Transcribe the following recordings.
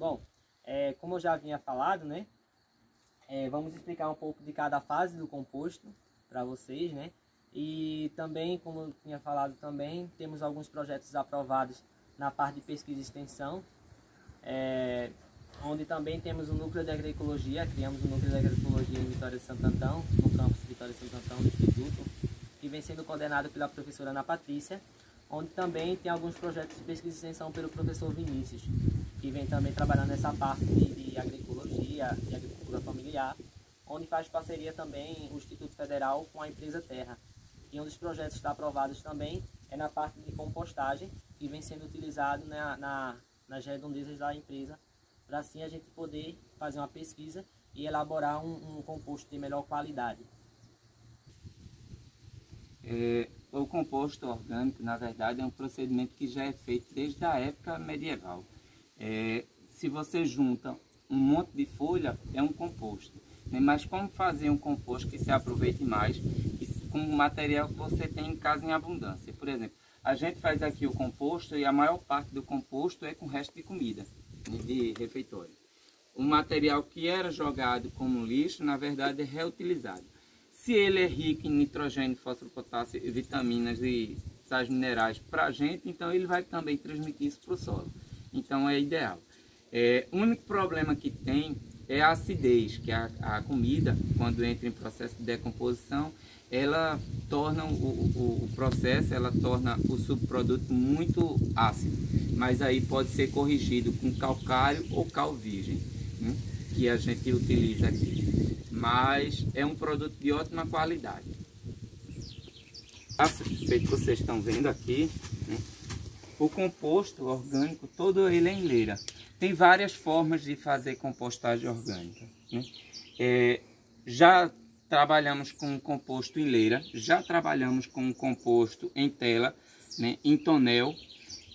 Bom, como eu já havia falado, né? Vamos explicar um pouco de cada fase do composto para vocês, né? E também, como eu tinha falado também, temos alguns projetos aprovados na parte de pesquisa e extensão, onde também temos o núcleo de agroecologia, criamos o núcleo de agroecologia em Vitória de Santo Antão, no campus Vitória de Santo Antão, do Instituto, que vem sendo coordenado pela professora Ana Patrícia, onde também tem alguns projetos de pesquisa e extensão pelo professor Vinícius, que vem também trabalhando nessa parte de agroecologia, de agricultura familiar, onde faz parceria também o Instituto Federal com a empresa Terra. E um dos projetos que está aprovados também é na parte de compostagem, que vem sendo utilizado nas redondezas da empresa, para assim a gente poder fazer uma pesquisa e elaborar um composto de melhor qualidade. O composto orgânico, na verdade, é um procedimento que já é feito desde a época medieval. Se você junta um monte de folha, é um composto. Né? Mas como fazer um composto que se aproveite mais com o material que você tem em casa em abundância? Por exemplo, a gente faz aqui o composto e a maior parte do composto é com resto de comida, de refeitório. O material que era jogado como lixo, na verdade, é reutilizado. Se ele é rico em nitrogênio, fósforo, potássio, vitaminas e sais minerais para a gente, então ele vai também transmitir isso para o solo. Então é ideal. O único problema que tem é a acidez, que a comida, quando entra em processo de decomposição, ela torna o processo, ela torna o subproduto muito ácido. Mas aí pode ser corrigido com calcário ou cal virgem, né, que a gente utiliza aqui. Mas é um produto de ótima qualidade. Feito que vocês estão vendo aqui, né, o composto orgânico todo ele é em leira. Tem várias formas de fazer compostagem orgânica, né? Já trabalhamos com composto em leira, já trabalhamos com composto em tela, né, em tonel,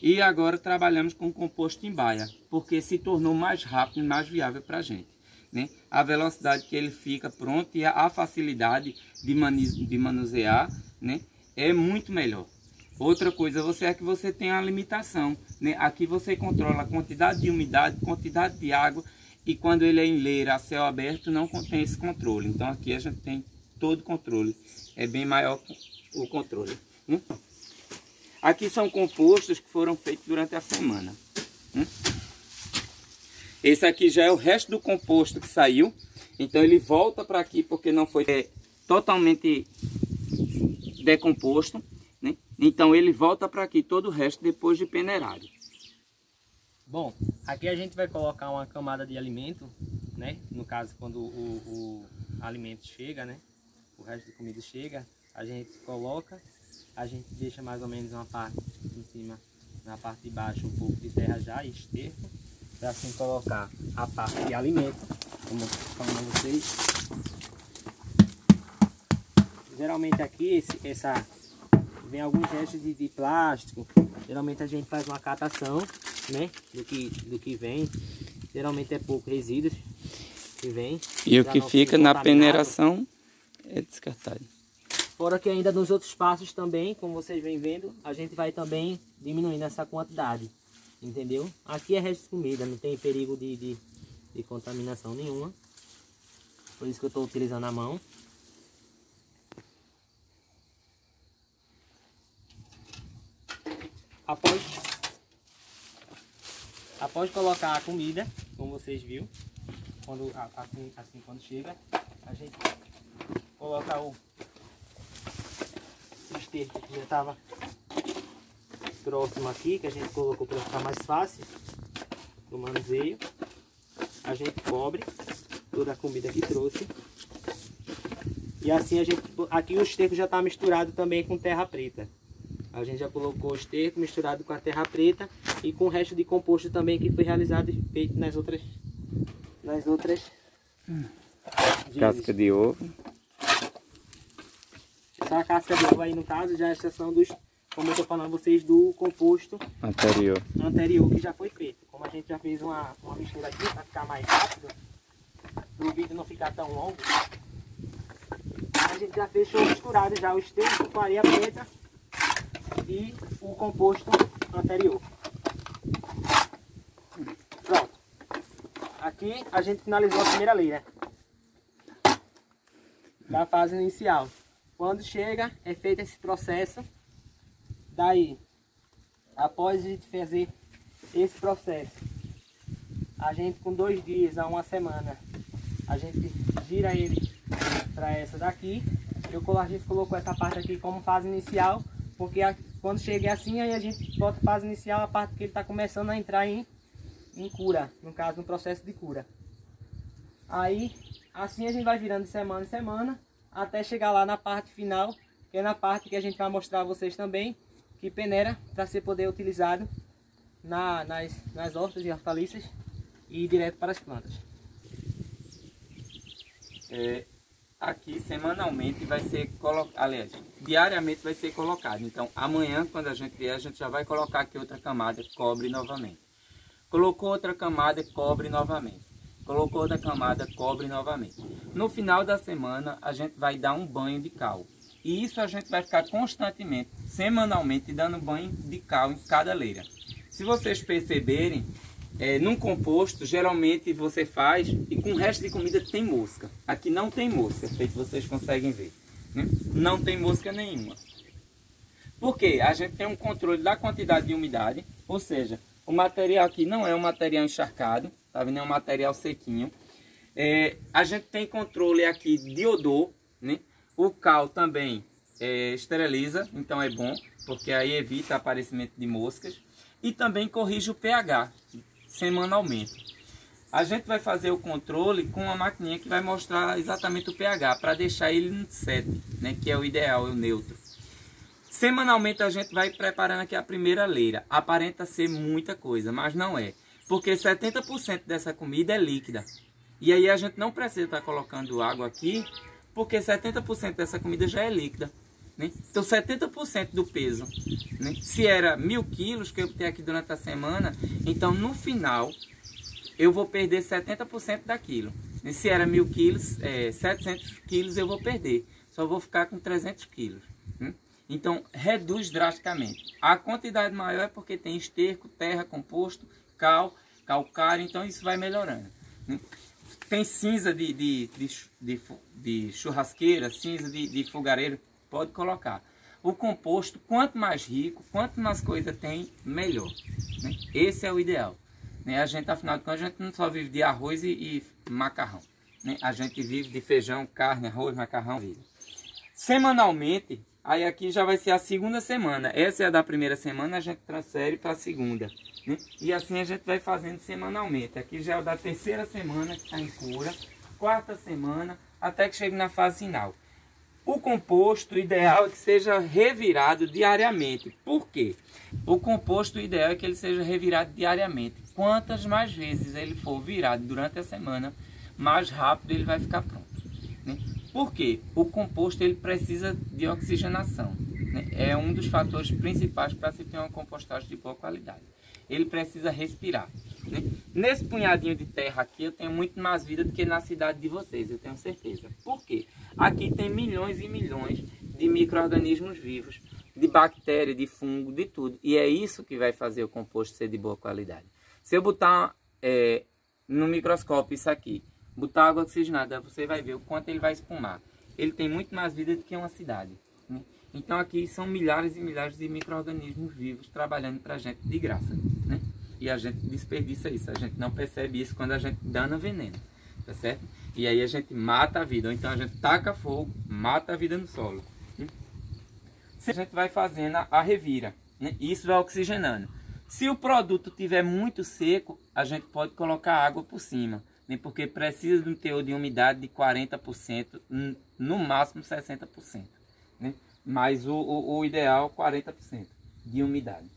e agora trabalhamos com composto em baia, porque se tornou mais rápido e mais viável para a gente. Né? A velocidade que ele fica pronto e a facilidade de manusear, né, é muito melhor. Outra coisa é que você tem a limitação, né? Aqui você controla a quantidade de umidade, quantidade de água, e quando ele é em leira a céu aberto não tem esse controle. Então aqui a gente tem todo o controle, é bem maior o controle. Né? Aqui são compostos que foram feitos durante a semana. Né? Esse aqui já é o resto do composto que saiu, então ele volta para aqui porque não foi totalmente decomposto. Né? Então ele volta para aqui todo o resto depois de peneirado. Bom, aqui a gente vai colocar uma camada de alimento, né? No caso quando o alimento chega, né? O resto de comida chega, a gente coloca, a gente deixa mais ou menos uma parte em cima, na parte de baixo um pouco de terra já e esterco, para assim colocar a parte de alimento, como eu estou falando a vocês. Geralmente aqui vem alguns restos de plástico. Geralmente a gente faz uma catação, né, do que vem. Geralmente é pouco resíduos que vem. E o que fica na peneiração é descartado. Fora que ainda nos outros passos também, como vocês vêm vendo, a gente vai também diminuindo essa quantidade. Entendeu? Aqui é resto de comida, não tem perigo de contaminação nenhuma. Por isso que eu estou utilizando a mão. Após colocar a comida, como vocês viram, quando chega, a gente coloca o esterco que já estava próximo aqui, que a gente colocou para ficar mais fácil do manuseio. A gente cobre toda a comida que trouxe. E assim aqui o esterco já está misturado também com terra preta. A gente já colocou o esterco misturado com a terra preta e com o resto de composto também que foi realizado e feito nas outras casca de ovo. Essa casca de ovo aí no caso já é a extração dos, como eu estou falando a vocês, do composto anterior que já foi feito. Como a gente já fez uma mistura aqui para ficar mais rápido, para o vídeo não ficar tão longo, a gente já fechou misturado já o esterco com a areia preta e o composto anterior. Pronto. Aqui a gente finalizou a primeira leira da fase inicial. Quando chega, é feito esse processo. Daí, após a gente fazer esse processo, a gente com 2 dias a 1 semana, a gente gira ele para essa daqui. A gente colocou essa parte aqui como fase inicial, porque quando chega assim, aí a gente bota a fase inicial, a parte que ele está começando a entrar em cura, no caso, no processo de cura. Aí, assim a gente vai virando de semana em semana, até chegar lá na parte final, que é na parte que a gente vai mostrar a vocês também, que peneira para ser poder utilizado nas hortas e hortaliças e direto para as plantas. Aqui semanalmente vai ser colocado, aliás, diariamente vai ser colocado. Então amanhã, quando a gente vier, a gente já vai colocar aqui outra camada, cobre novamente. Colocou outra camada, cobre novamente. Colocou outra camada, cobre novamente. No final da semana, a gente vai dar um banho de cal. E isso a gente vai ficar constantemente, semanalmente, dando banho de cal em cada leira. Se vocês perceberem, num composto, geralmente você faz e com o resto de comida tem mosca. Aqui não tem mosca, feito vocês conseguem ver, né? Não tem mosca nenhuma. Por quê? A gente tem um controle da quantidade de umidade, ou seja, o material aqui não é um material encharcado, tá vendo? É um material sequinho. A gente tem controle aqui de odor, né? O cal também esteriliza, então é bom, porque aí evita o aparecimento de moscas. E também corrige o pH semanalmente. A gente vai fazer o controle com uma maquininha que vai mostrar exatamente o pH, para deixar ele no 7, né? Que é o ideal, é o neutro. Semanalmente a gente vai preparando aqui a primeira leira. Aparenta ser muita coisa, mas não é. Porque 70% dessa comida é líquida. E aí a gente não precisa estar colocando água aqui, porque 70% dessa comida já é líquida, né? Então 70% do peso, né? Se era 1000 quilos que eu botei aqui durante a semana, então no final eu vou perder 70% daquilo. E se era 1000 quilos, 700 quilos eu vou perder. Só vou ficar com 300 quilos. Né? Então reduz drasticamente. A quantidade maior é porque tem esterco, terra, composto, cal, calcário, então isso vai melhorando. Né? Tem cinza de churrasqueira, cinza de fogareiro, pode colocar. O composto, quanto mais rico, quanto mais coisa tem, melhor. Né? Esse é o ideal. Né? A gente, afinal de contas, a gente não só vive de arroz e macarrão. Né? A gente vive de feijão, carne, arroz, macarrão. Vive. Semanalmente, aí aqui já vai ser a segunda semana. Essa é a da primeira semana, a gente transfere para a segunda. Né? E assim a gente vai fazendo semanalmente. Aqui já é o da terceira semana que está em cura, quarta semana, até que chegue na fase final. O composto o ideal é que seja revirado diariamente. Por quê? O composto o ideal é que ele seja revirado diariamente. Quantas mais vezes ele for virado durante a semana, mais rápido ele vai ficar pronto. Né? Por quê? O composto ele precisa de oxigenação. Né? É um dos fatores principais para se ter uma compostagem de boa qualidade. Ele precisa respirar. Né? Nesse punhadinho de terra aqui eu tenho muito mais vida do que na cidade de vocês, eu tenho certeza. Por quê? Aqui tem milhões e milhões de micro-organismos vivos, de bactéria, de fungo, de tudo. E é isso que vai fazer o composto ser de boa qualidade. Se eu botar no microscópio isso aqui, botar água oxigenada, você vai ver o quanto ele vai espumar. Ele tem muito mais vida do que uma cidade. Né? Então aqui são milhares e milhares de micro-organismos vivos trabalhando para a gente de graça. Né? E a gente desperdiça isso, a gente não percebe isso quando a gente dana veneno, tá certo? E aí a gente mata a vida, ou então a gente taca fogo, mata a vida no solo. Né? A gente vai fazendo a revira, né? E isso vai oxigenando. Se o produto estiver muito seco, a gente pode colocar água por cima, né? Porque precisa de um teor de umidade de 40%, no máximo 60%. Né? Mas o ideal é 40% de umidade.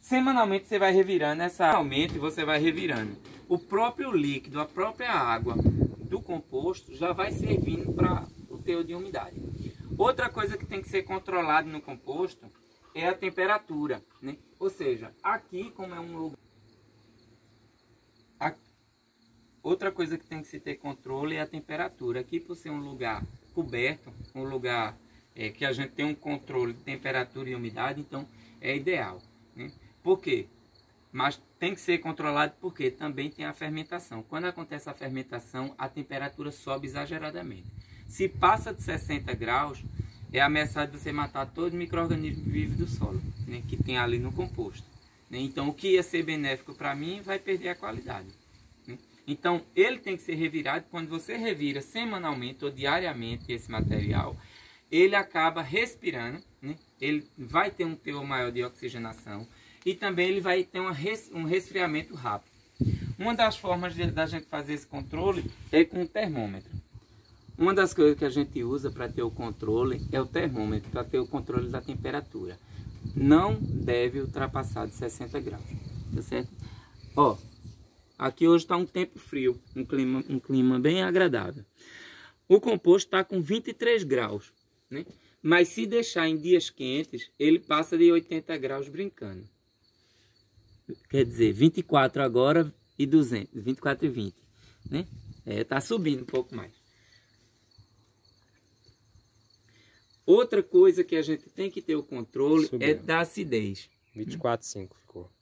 Semanalmente você vai revirando semanalmente você vai revirando. O próprio líquido, a própria água do composto já vai servindo para o teor de umidade. Outra coisa que tem que ser controlada no composto é a temperatura, né? Ou seja, aqui como é um lugar... Outra coisa que tem que se ter controle é a temperatura. Aqui por ser um lugar coberto, um lugar que a gente tem um controle de temperatura e umidade, então é ideal. Né? Por quê? Mas tem que ser controlado porque também tem a fermentação. Quando acontece a fermentação, a temperatura sobe exageradamente. Se passa de 60 graus, é ameaçado de você matar todo o micro-organismo vivo do solo, né, que tem ali no composto. Né? Então, o que ia ser benéfico para mim vai perder a qualidade. Né? Então, ele tem que ser revirado. Quando você revira semanalmente ou diariamente esse material, ele acaba respirando, né? Ele vai ter um teor maior de oxigenação e também ele vai ter um resfriamento rápido. Uma das formas da gente fazer esse controle é com o termômetro. Uma das coisas que a gente usa para ter o controle é o termômetro, para ter o controle da temperatura. Não deve ultrapassar de 60 graus, tá certo? Ó, aqui hoje está um tempo frio, um clima bem agradável. O composto está com 23 graus, né? Mas se deixar em dias quentes, ele passa de 80 graus brincando. Quer dizer, 24 agora e 200, 24 e 20, né? Tá subindo um pouco mais. Outra coisa que a gente tem que ter o controle é da acidez. 24,5 ficou.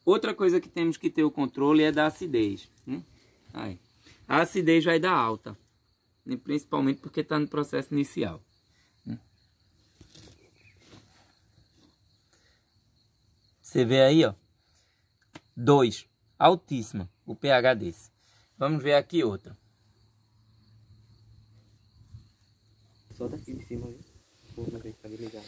Outra coisa que temos que ter o controle é da acidez, né? Aí. A acidez vai dar alta, né? Principalmente porque está no processo inicial. Você vê aí, ó, 2, altíssima, o pH desse. Vamos ver aqui outra. Só daqui de cima, viu? Vou ver se tá ligado.